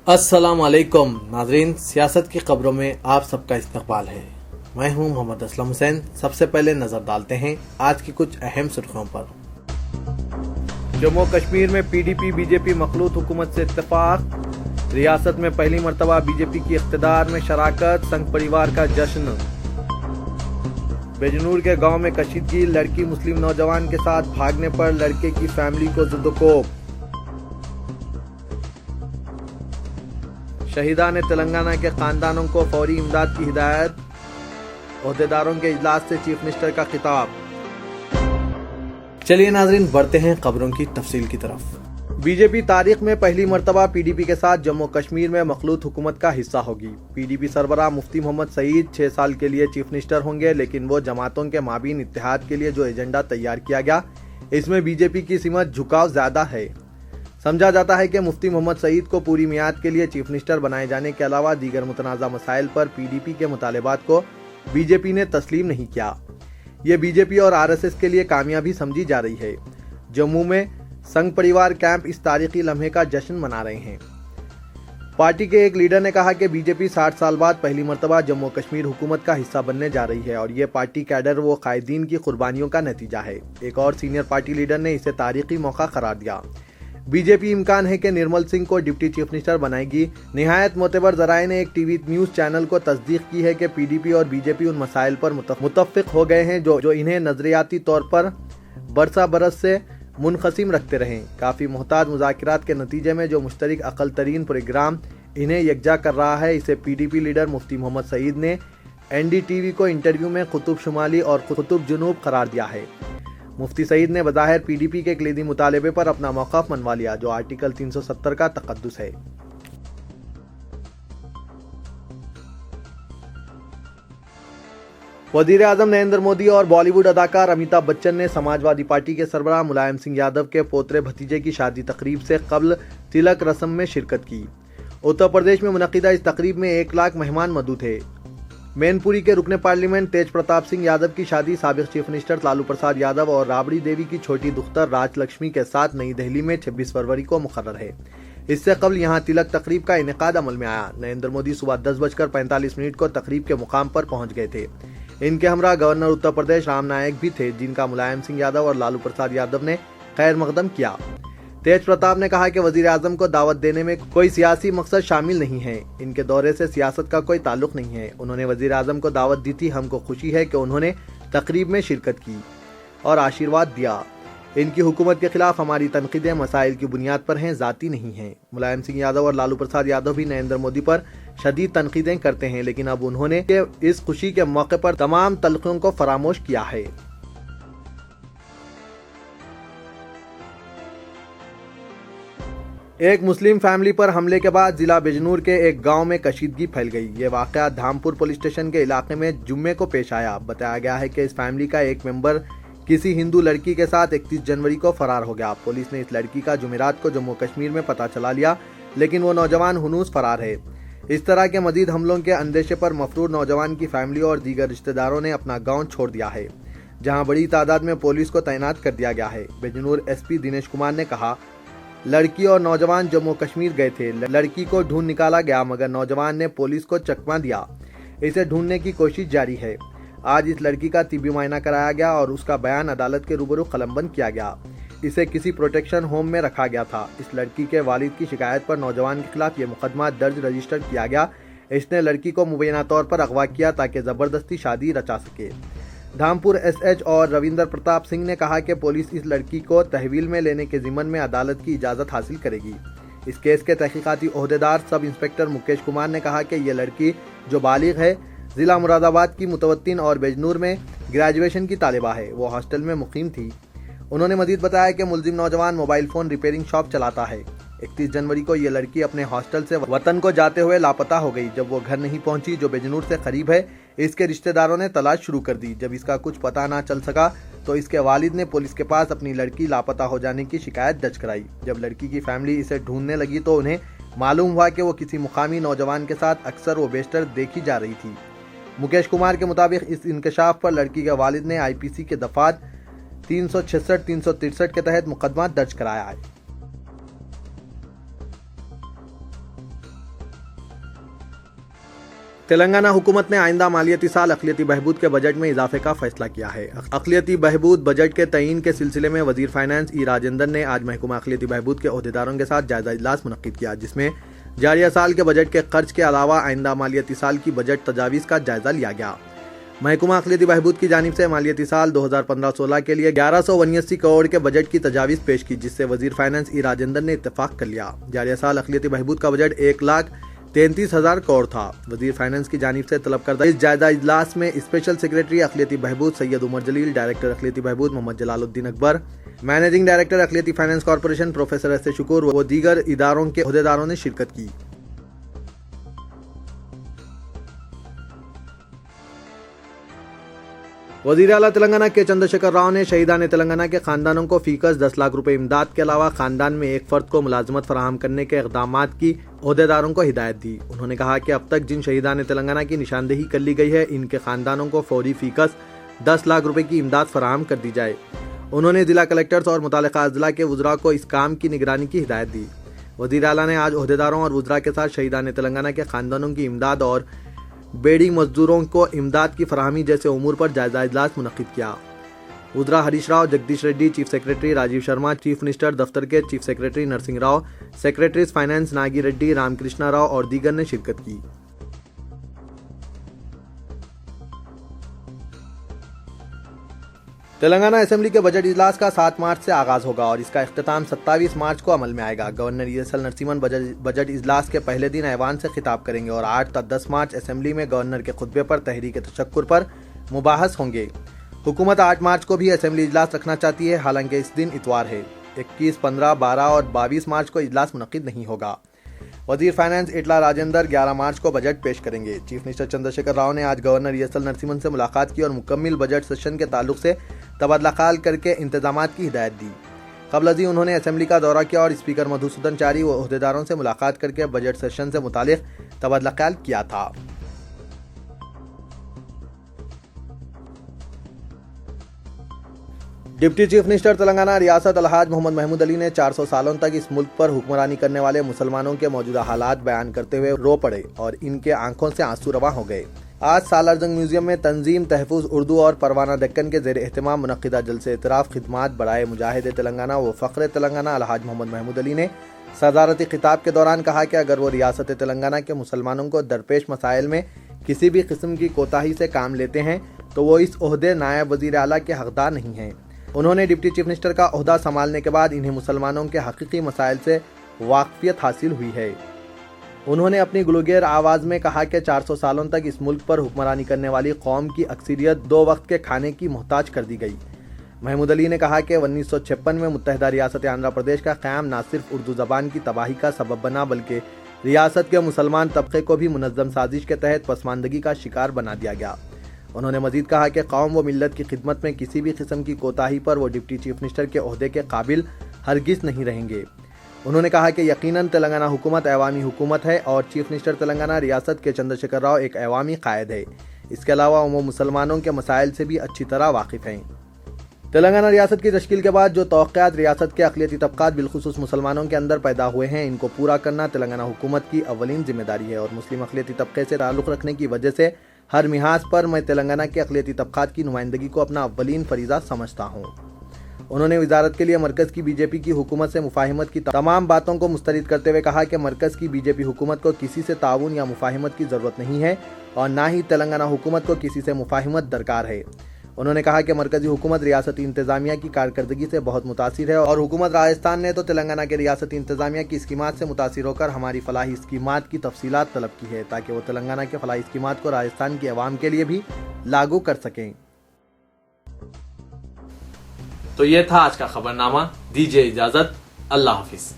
अस्सलाम वालेकुम नाजरीन, सियासत की खबरों में आप सबका इस्तकबाल है। मैं हूं मोहम्मद असलम हुसैन। सबसे पहले नजर डालते हैं आज की कुछ अहम सुर्खियों पर। जम्मू कश्मीर में पीडीपी बीजेपी मखलूत हुकूमत से इत्तेफाक। रियासत में पहली मरतबा बीजेपी की इख्तिदार में शराकत, संघ परिवार का जश्न। बेजनूर के गांव में कशीदगी, लड़की मुस्लिम नौजवान के साथ भागने पर लड़के की फैमिली को ज़ुदोकोब। शहीदा ने तेलंगाना के खानदानों को फौरी इमदाद की हिदायत। ओहदेदारों के इजलास से चीफ मिनिस्टर का खिताब। चलिए नाजरीन, बढ़ते हैं खबरों की तफसील की तरफ। बीजेपी तारीख में पहली मरतबा पीडीपी के साथ जम्मू कश्मीर में मखलूत हुकूमत का हिस्सा होगी। पीडीपी सरबराह मुफ्ती मोहम्मद सईद 6 साल के लिए चीफ मिनिस्टर होंगे, लेकिन वो जमातों के माबीन इत्तेहाद के लिए जो एजेंडा तैयार किया गया, इसमें बीजेपी की सिमत झुकाव ज्यादा है। समझा जाता है कि मुफ्ती मोहम्मद सईद को पूरी मियाद के लिए चीफ मिनिस्टर बनाए जाने के अलावा दीगर मुतनाज़ा मसाइल पर पीडीपी के मुतालबात को बीजेपी ने तस्लीम नहीं किया। ये बीजेपी और आरएसएस के लिए कामयाबी समझी जा रही है। जम्मू में संघ परिवार कैंप इस तारीखी लम्हे का जश्न मना रहे हैं। पार्टी के एक लीडर ने कहा कि बीजेपी 60 साल बाद पहली मरतबा जम्मू कश्मीर हुकूमत का हिस्सा बनने जा रही है और ये पार्टी कैडर व कायदीन की कुर्बानियों का नतीजा है। एक और सीनियर पार्टी लीडर ने इसे तारीखी मौका करार दिया। बीजेपी इम्कान है कि निर्मल सिंह को डिप्टी चीफ मिनिस्टर बनाएगी। निहायत मोतबर जराए ने एक टीवी न्यूज चैनल को तस्दीक की है कि पीडीपी और बीजेपी उन मसाइल पर मुतफ़िक हो गए हैं जो इन्हें नजरियाती तौर पर बरसा बरस से मुनक़सिम रखते रहे। काफ़ी मोहताज मुज़ाकरात के नतीजे में जो मुश्तरक अक़ल तरीन प्रोग्राम इन्हें यकजा कर रहा है, इसे पीडीपी लीडर मुफ्ती मोहम्मद सईद ने एनडीटीवी को इंटरव्यू में कुतुब शुमाली और कुतुब जुनूब करार दिया है। मुफ्ती सईद ने बज़ाहिर पीडीपी के कलीदी मुतालबे पर अपना मौक़िफ़ मनवा लिया, जो आर्टिकल 370 का तक़द्दुस है। वज़ीर आज़म नरेंद्र मोदी और बॉलीवुड अदाकार अमिताभ बच्चन ने समाजवादी पार्टी के सरबराह मुलायम सिंह यादव के पोतरे भतीजे की शादी तकरीब से कबल तिलक रस्म में शिरकत की। उत्तर प्रदेश में मुनक़िदा इस तकरीब में 1 लाख मेहमान मौजूद थे। मैनपुरी के रुकने पार्लियामेंट तेज प्रताप सिंह यादव की शादी साबिक़ चीफ मिनिस्टर लालू प्रसाद यादव और राबड़ी देवी की छोटी दुख्तर राजलक्ष्मी के साथ नई दिल्ली में 26 फरवरी को मुकर्रर है। इससे कबल यहाँ तिलक तकरीब का इनेकाद अमल में आया। नरेंद्र मोदी सुबह 10:45 को तकरीब के मुकाम पर पहुँच गए थे। इनके हमरा गवर्नर उत्तर प्रदेश राम नायक भी थे, जिनका मुलायम सिंह यादव और लालू प्रसाद यादव ने खैर मकदम किया। तेज प्रताप ने कहा कि वजीर आजम को दावत देने में कोई सियासी मकसद शामिल नहीं है। इनके दौरे से सियासत का कोई ताल्लुक नहीं है। उन्होंने वजीर आजम को दावत दी थी। हमको खुशी है कि उन्होंने तकरीब में शिरकत की और आशीर्वाद दिया। इनकी हुकूमत के खिलाफ हमारी तनकीदें मसाइल की बुनियाद पर हैं, ज़ाती नहीं हैं। मुलायम सिंह यादव और लालू प्रसाद यादव भी नरेंद्र मोदी पर शदीद तनकीदें करते हैं, लेकिन अब उन्होंने इस खुशी के मौके पर तमाम तलखियों को फरामोश किया है। एक मुस्लिम फैमिली पर हमले के बाद जिला बेजनूर के एक गांव में कशीदगी फैल गई। ये वाकया धामपुर पुलिस स्टेशन के इलाके में जुम्मे को पेश आया। बताया गया है कि इस फैमिली का एक मेंबर किसी हिंदू लड़की के साथ 31 जनवरी को फरार हो गया। पुलिस ने इस लड़की का जुमेरात को जम्मू कश्मीर में पता चला लिया, लेकिन वो नौजवान हुनूस फरार है। इस तरह के मजीद हमलों के अंदेशे पर मफरूर नौजवान की फैमिली और दीगर रिश्तेदारों ने अपना गाँव छोड़ दिया है, जहाँ बड़ी तादाद में पुलिस को तैनात कर दिया गया है। बेजनूर एसपी दिनेश कुमार ने कहा, लड़की और नौजवान जम्मू कश्मीर गए थे। लड़की को ढूंढ निकाला गया, मगर नौजवान ने पुलिस को चकमा दिया। इसे ढूंढने की कोशिश जारी है। आज इस लड़की का तिब्बी मुआयना कराया गया और उसका बयान अदालत के रूबरू कलमबंद किया गया। इसे किसी प्रोटेक्शन होम में रखा गया था। इस लड़की के वालिद की शिकायत पर नौजवान के खिलाफ ये मुकदमा दर्ज रजिस्टर किया गया। इसने लड़की को मुबैना तौर पर अगवा किया ताकि जबरदस्ती शादी रचा सके। धामपुर एसएच और रविंदर प्रताप सिंह ने कहा कि पुलिस इस लड़की को तहवील में लेने के ज़िम्मन में अदालत की इजाज़त हासिल करेगी। इस केस के तहकीकाती ओहदेदार सब इंस्पेक्टर मुकेश कुमार ने कहा कि यह लड़की जो बालिग है, ज़िला मुरादाबाद की मुतवत्तिन और बेजनूर में ग्रेजुएशन की तालिबा है। वो हॉस्टल में मुकीम थी। उन्होंने मजीद बताया कि मुलजिम नौजवान मोबाइल फ़ोन रिपेयरिंग शॉप चलाता है। 31 जनवरी को ये लड़की अपने हॉस्टल से वतन को जाते हुए लापता हो गई। जब वो घर नहीं पहुंची, जो बेजनूर से करीब है, इसके रिश्तेदारों ने तलाश शुरू कर दी। जब इसका कुछ पता ना चल सका तो इसके वालिद ने पुलिस के पास अपनी लड़की लापता हो जाने की शिकायत दर्ज कराई। जब लड़की की फैमिली इसे ढूंढने लगी तो उन्हें मालूम हुआ कि वो किसी मुकामी नौजवान के साथ अक्सर व बेशतर देखी जा रही थी। मुकेश कुमार के मुताबिक इस इंकशाफ पर लड़की के वालिद ने आईपीसी के दफात 366, 363 के तहत मुकदमा दर्ज कराया है। تلنگانہ حکومت نے آئندہ مالیاتی سال اقلیتی بہبود کے بجٹ میں اضافے کا فیصلہ کیا ہے۔ اقلیتی بہبود بجٹ کے تعین کے سلسلے میں وزیر فائنانس ای راجندر نے آج محکمہ اقلیتی بہبود کے عہدیداروں کے ساتھ جائزہ اجلاس منعقد کیا، جس میں جاریہ سال کے بجٹ کے خرچ کے علاوہ آئندہ مالیاتی سال کی بجٹ تجاویز کا جائزہ لیا گیا۔ محکمہ اقلیتی بہبود کی جانب سے مالیاتی سال 2015-16 کے لیے 1179 کروڑ کے بجٹ کی تجاویز پیش کی، جس سے وزیر فائنانس ای راجندر نے اتفاق کر لیا۔ جاریہ سال اقلیتی بہبود کا بجٹ 1,33,000 کروڑ تھا۔ وزیر فائنانس کی جانب سے طلب کردہ اس جائزہ اجلاس میں اسپیشل سیکریٹری اقلیتی بہبود سید عمر جلیل، ڈائریکٹر اقلیتی بہبود محمد جلال الدین اکبر، مینیجنگ ڈائریکٹر اقلیتی فائنانس کارپوریشن پروفیسر ایس شکور و دیگر اداروں کے عہدیداروں نے شرکت کی۔ وزیر اعلیٰ تلنگانہ کے چندر شیکھر راؤ نے شہیدان تلنگانہ کے خاندانوں کو فی کس 10 لاکھ روپے امداد کے علاوہ خاندان میں ایک فرد کو ملازمت فراہم کرنے کے اقدامات کی عہدیداروں کو ہدایت دی۔ انہوں نے کہا کہ اب تک جن شہیدان تلنگانہ کی نشاندہی کر لی گئی ہے، ان کے خاندانوں کو فوری فی کس 10 لاکھ روپے کی امداد فراہم کر دی جائے۔ انہوں نے ضلع کلکٹرز اور متعلقہ اضلاع کے وزراء کو اس کام کی نگرانی کی ہدایت دی۔ وزیر اعلیٰ نے آج عہدیداروں اور وزراء کے ساتھ شہیدان تلنگانہ کے خاندانوں کی امداد اور بیڑی مزدوروں کو امداد کی فراہمی جیسے امور پر جائزہ اجلاس منعقد کیا۔ وزراء Harish Rao, Jagdish ready, chief secretary Rajiv Sharma, chief minister دفتر کے chief secretary nursing Rao, secretaries finance Nagi ready, Ram Krishna Rao اور دیگر نے شرکت کی۔ تلنگانہ اسمبلی کے بجٹ اجلاس کا 7 مارچ سے آغاز ہوگا اور اس کا اختتام 27 مارچ کو عمل میں آئے گا۔ Governor E S L Narasimhan budget اجلاس کے پہلے دن ایوان سے خطاب کریں گے اور 8 تا 10 مارچ اسمبلی میں گورنر کے خطبے پر تحریک تشکر پر مباحث ہوں گے۔ حکومت 8 مارچ کو بھی اسمبلی اجلاس رکھنا چاہتی ہے، حالانکہ اس دن اتوار ہے۔ 21، 15، 12 اور 22 مارچ کو اجلاس منعقد نہیں ہوگا۔ وزیر فائنانس ایٹلا راجندر 11 مارچ کو بجٹ پیش کریں گے۔ چیف منسٹر چندر شیکھر راؤ نے آج governor E S L Narasimhan سے ملاقات کی اور مکمل بجٹ سیشن کے تعلق سے تبادلہ خیال کر کے انتظامات کی ہدایت دی۔ قبل ازیں انہوں نے اسمبلی کا دورہ کیا اور اسپیکر مدھوسودن چاری و عہدیداروں سے ملاقات کر کے بجٹ سیشن سے متعلق تبادلہ خیال کیا تھا۔ ڈپٹی چیف منسٹر تلنگانہ ریاست الحاج محمد محمود علی نے 400 سالوں تک اس ملک پر حکمرانی کرنے والے مسلمانوں کے موجودہ حالات بیان کرتے ہوئے رو پڑے اور ان کے آنکھوں سے آنسو رواں ہو گئے۔ آج سالار جنگ میوزیم میں تنظیم تحفظ اردو اور پروانہ دکن کے زیر اہتمام منعقدہ جلسہ اعتراف خدمات برائے مجاہد تلنگانہ و فخر تلنگانہ الحاج محمد محمود علی نے صدارتی خطاب کے دوران کہا کہ اگر وہ ریاست تلنگانہ کے مسلمانوں کو درپیش مسائل میں کسی بھی قسم کی کوتاہی سے کام لیتے ہیں تو وہ اس عہدے نائب وزیر اعلیٰ کے حقدار نہیں ہیں۔ انہوں نے ڈپٹی چیف منسٹر کا عہدہ سنبھالنے کے بعد انہیں مسلمانوں کے حقیقی مسائل سے واقفیت حاصل ہوئی ہے۔ انہوں نے اپنی گلوگیر آواز میں کہا کہ 400 سالوں تک اس ملک پر حکمرانی کرنے والی قوم کی اکثریت 2 وقت کے کھانے کی محتاج کر دی گئی۔ محمود علی نے کہا کہ 1956 میں متحدہ ریاست آندھرا پردیش کا قیام نہ صرف اردو زبان کی تباہی کا سبب بنا بلکہ ریاست کے مسلمان طبقے کو بھی منظم سازش کے تحت پسماندگی کا شکار بنا دیا گیا۔ انہوں نے مزید کہا کہ قوم و ملت کی خدمت میں کسی بھی قسم کی کوتاہی پر وہ ڈپٹی چیف منسٹر کے عہدے کے قابل ہرگز نہیں رہیں گے۔ انہوں نے کہا کہ یقیناً تلنگانہ حکومت عوامی حکومت ہے اور چیف منسٹر تلنگانہ ریاست کے چندر شیکھر راؤ ایک عوامی قائد ہے۔ اس کے علاوہ وہ مسلمانوں کے مسائل سے بھی اچھی طرح واقف ہیں۔ تلنگانہ ریاست کی تشکیل کے بعد جو توقعات ریاست کے اقلیتی طبقات بالخصوص مسلمانوں کے اندر پیدا ہوئے ہیں، ان کو پورا کرنا تلنگانہ حکومت کی اولین ذمہ داری ہے اور مسلم اقلیتی طبقے سے تعلق رکھنے کی وجہ سے ہر محاذ پر میں تلنگانہ کے اقلیتی طبقات کی نمائندگی کو اپنا اولین فریضہ سمجھتا ہوں۔ انہوں نے وزارت کے لیے مرکز کی بی جے پی کی حکومت سے مفاہمت کی تمام باتوں کو مسترد کرتے ہوئے کہا کہ مرکز کی بی جے پی حکومت کو کسی سے تعاون یا مفاہمت کی ضرورت نہیں ہے اور نہ ہی تلنگانہ حکومت کو کسی سے مفاہمت درکار ہے۔ انہوں نے کہا کہ مرکزی حکومت ریاستی انتظامیہ کی کارکردگی سے بہت متاثر ہے اور حکومت راجستھان نے تو تلنگانہ کے ریاستی انتظامیہ کی اسکیمات سے متاثر ہو کر ہماری فلاحی اسکیمات کی تفصیلات طلب کی ہے تاکہ وہ تلنگانہ کے فلاحی اسکیمات کو راجستھان کی عوام کے لیے بھی لاگو کر سکیں۔ تو یہ تھا آج کا خبرنامہ، دیجیے اجازت، اللہ حافظ۔